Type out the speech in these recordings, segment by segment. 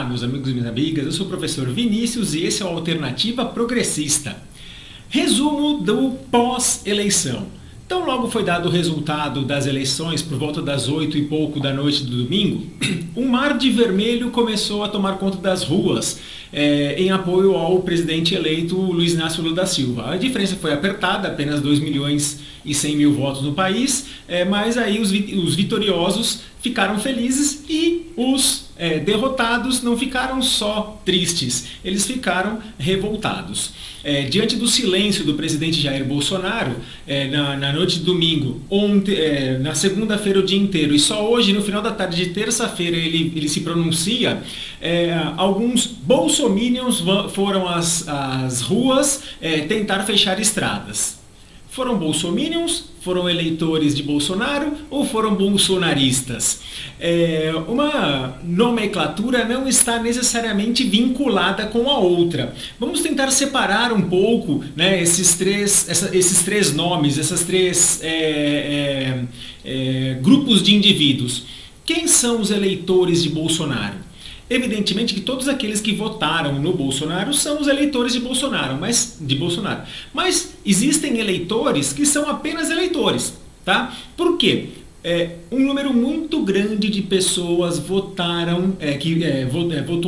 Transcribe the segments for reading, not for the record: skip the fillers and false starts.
Olá, meus amigos e minhas amigas, eu sou o professor Vinícius e esse é o Alternativa Progressista. Resumo do pós-eleição. Então, logo foi dado o resultado das eleições, por volta das 8 e pouco da noite do domingo, um mar de vermelho começou a tomar conta das ruas em apoio ao presidente eleito Luiz Inácio Lula da Silva. A diferença foi apertada, apenas 2 milhões e 100 mil votos no país, mas aí os vitoriosos ficaram felizes e os derrotados não ficaram só tristes, eles ficaram revoltados. Diante do silêncio do presidente Jair Bolsonaro, na noite de domingo, na segunda-feira o dia inteiro, e só hoje, no final da tarde de terça-feira, ele se pronuncia, alguns bolsominions foram às ruas tentar fechar estradas. Foram bolsominions? Foram eleitores de Bolsonaro ou foram bolsonaristas? Uma nomenclatura não está necessariamente vinculada com a outra. Vamos tentar separar um pouco, né, esses três nomes, esses três grupos de indivíduos. Quem são os eleitores de Bolsonaro? Evidentemente que todos aqueles que votaram no Bolsonaro são os eleitores de Bolsonaro, mas existem eleitores que são apenas eleitores, tá? Por quê? Um número muito grande de pessoas votou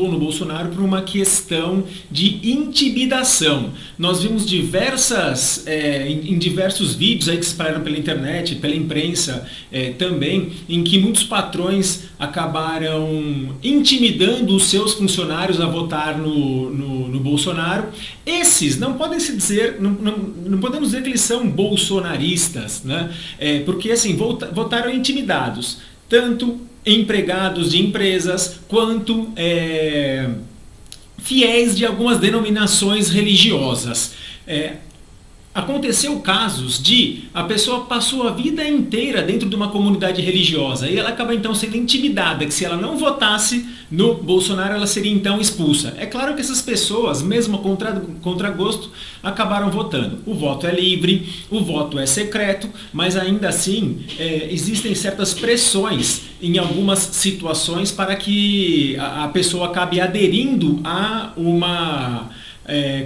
no Bolsonaro por uma questão de intimidação. Nós vimos em diversos vídeos aí que se espalharam pela internet, pela imprensa também, em que muitos patrões acabaram intimidando os seus funcionários a votar no Bolsonaro. Esses não podem se dizer, não podemos dizer que eles são bolsonaristas, né? Porque assim, votaram intimidados, tanto empregados de empresas quanto fiéis de algumas denominações religiosas. Aconteceu casos de a pessoa passou a vida inteira dentro de uma comunidade religiosa e ela acaba então sendo intimidada que se ela não votasse no Bolsonaro ela seria então expulsa. É claro que essas pessoas, mesmo contra gosto, acabaram votando. O voto é livre, o voto é secreto, mas ainda assim existem certas pressões em algumas situações para que a pessoa acabe aderindo a uma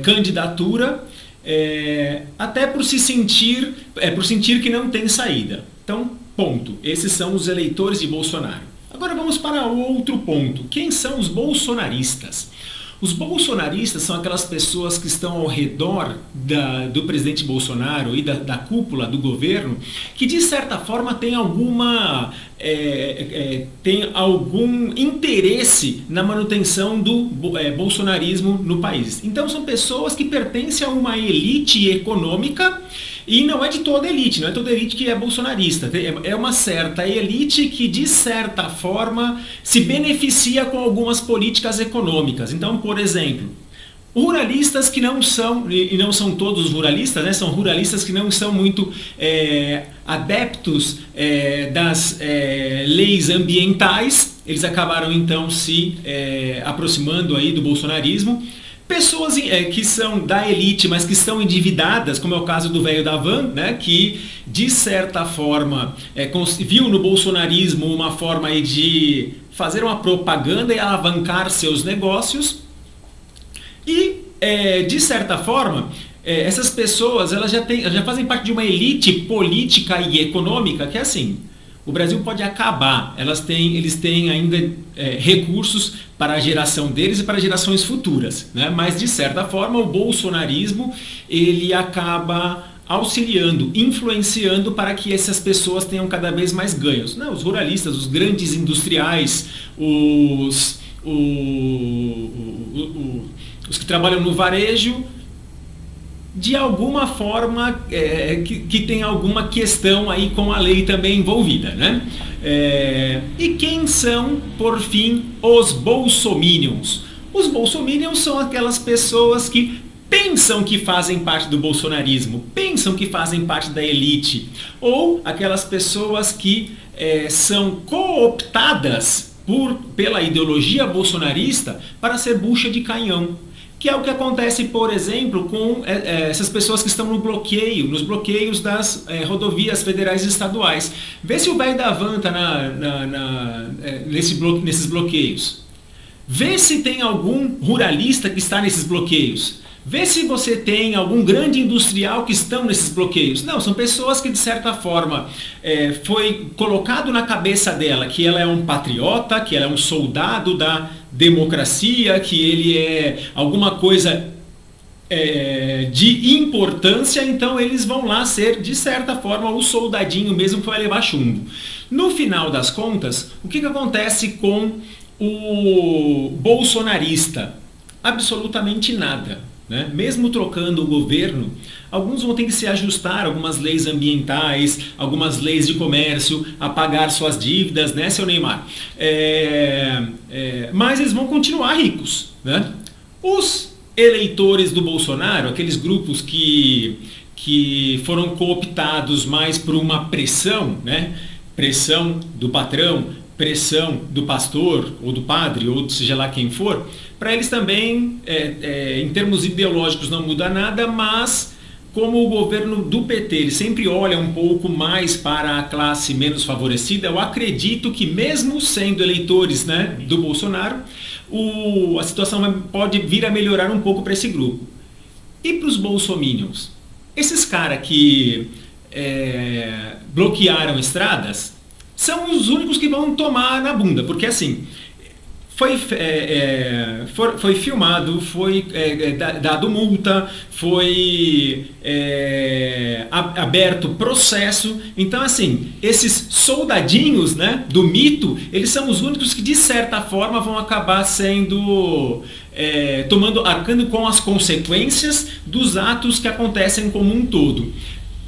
candidatura, até por sentir que não tem saída. Então, ponto. Esses são os eleitores de Bolsonaro. Agora vamos para o outro ponto. Quem são os bolsonaristas? Os bolsonaristas são aquelas pessoas que estão ao redor do presidente Bolsonaro e da cúpula do governo que de certa forma tem algum interesse na manutenção do bolsonarismo no país. Então são pessoas que pertencem a uma elite econômica e não é de toda elite, não é toda elite que é bolsonarista. É uma certa elite que de certa forma se beneficia com algumas políticas econômicas. Então, por exemplo, ruralistas que não são, e não são todos ruralistas, né, são ruralistas que não são muito adeptos das leis ambientais, eles acabaram então se aproximando aí do bolsonarismo. Pessoas que são da elite, mas que estão endividadas, como é o caso do velho da van, né, que de certa forma viu no bolsonarismo uma forma aí de fazer uma propaganda e alavancar seus negócios. E, de certa forma, essas pessoas elas já fazem parte de uma elite política e econômica que é assim. O Brasil pode acabar, eles têm ainda recursos para a geração deles e para gerações futuras, né? Mas de certa forma o bolsonarismo ele acaba auxiliando, influenciando para que essas pessoas tenham cada vez mais ganhos, né? Os ruralistas, os grandes industriais, os que trabalham no varejo, de alguma forma que tem alguma questão aí com a lei também envolvida, né? E quem são, por fim, os bolsominions? Os bolsominions são aquelas pessoas que pensam que fazem parte do bolsonarismo, pensam que fazem parte da elite, ou aquelas pessoas que são cooptadas pela ideologia bolsonarista para ser bucha de canhão. Que é o que acontece, por exemplo, com essas pessoas que estão nos bloqueios das rodovias federais e estaduais. Vê se o velho da van está nesses bloqueios. Vê se tem algum ruralista que está nesses bloqueios. Vê se você tem algum grande industrial que estão nesses bloqueios. Não, são pessoas que de certa forma foi colocado na cabeça dela que ela é um patriota, que ela é um soldado da democracia, que ele é alguma coisa de importância, então eles vão lá ser de certa forma o soldadinho mesmo que vai levar chumbo. No final das contas, o que acontece com o bolsonarista? Absolutamente nada. Né? Mesmo trocando o governo, alguns vão ter que se ajustar a algumas leis ambientais, algumas leis de comércio, a pagar suas dívidas, né, seu Neymar? Mas eles vão continuar ricos. Né? Os eleitores do Bolsonaro, aqueles grupos que foram cooptados mais por uma pressão, né? Pressão do patrão, pressão do pastor ou do padre ou seja lá quem for, para eles também, em termos ideológicos não muda nada, mas como o governo do PT ele sempre olha um pouco mais para a classe menos favorecida, eu acredito que mesmo sendo eleitores, né, do Bolsonaro, a situação pode vir a melhorar um pouco para esse grupo. E para os bolsominions? Esses caras que bloquearam estradas são os únicos que vão tomar na bunda, porque assim, foi filmado, foi dado multa, foi aberto processo. Então assim, esses soldadinhos, né, do mito, eles são os únicos que de certa forma vão acabar sendo arcando com as consequências dos atos que acontecem como um todo.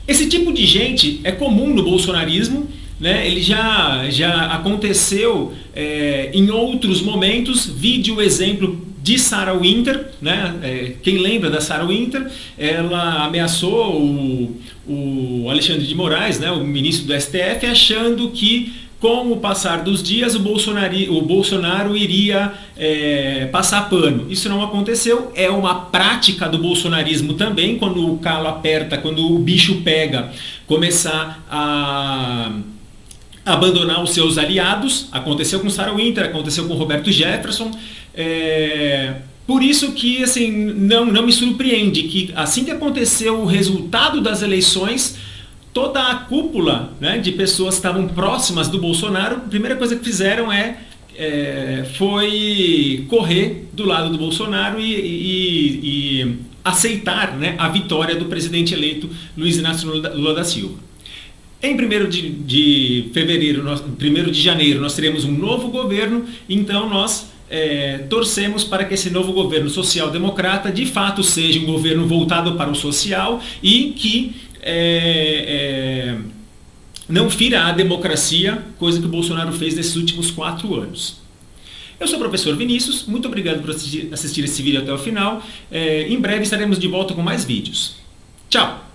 Esse tipo de gente é comum no bolsonarismo. Né, ele já aconteceu em outros momentos. Vide o exemplo de Sarah Winter, né? Quem lembra da Sarah Winter? Ela ameaçou o Alexandre de Moraes, né, o ministro do STF, achando que com o passar dos dias o Bolsonaro iria passar pano. Isso não aconteceu, é uma prática do bolsonarismo também, quando o calo aperta, quando o bicho pega, começar a abandonar os seus aliados. Aconteceu com Sarah Winter, aconteceu com Roberto Jefferson. Por isso que assim, não me surpreende que assim que aconteceu o resultado das eleições, toda a cúpula, né, de pessoas que estavam próximas do Bolsonaro, a primeira coisa que fizeram foi correr do lado do Bolsonaro e aceitar, né, a vitória do presidente eleito Luiz Inácio Lula da Silva. Em 1º de janeiro, nós teremos um novo governo, então nós torcemos para que esse novo governo social-democrata de fato seja um governo voltado para o social e que não fira a democracia, coisa que o Bolsonaro fez nesses últimos 4 anos. Eu sou o professor Vinícius, muito obrigado por assistir esse vídeo até o final. Em breve estaremos de volta com mais vídeos. Tchau!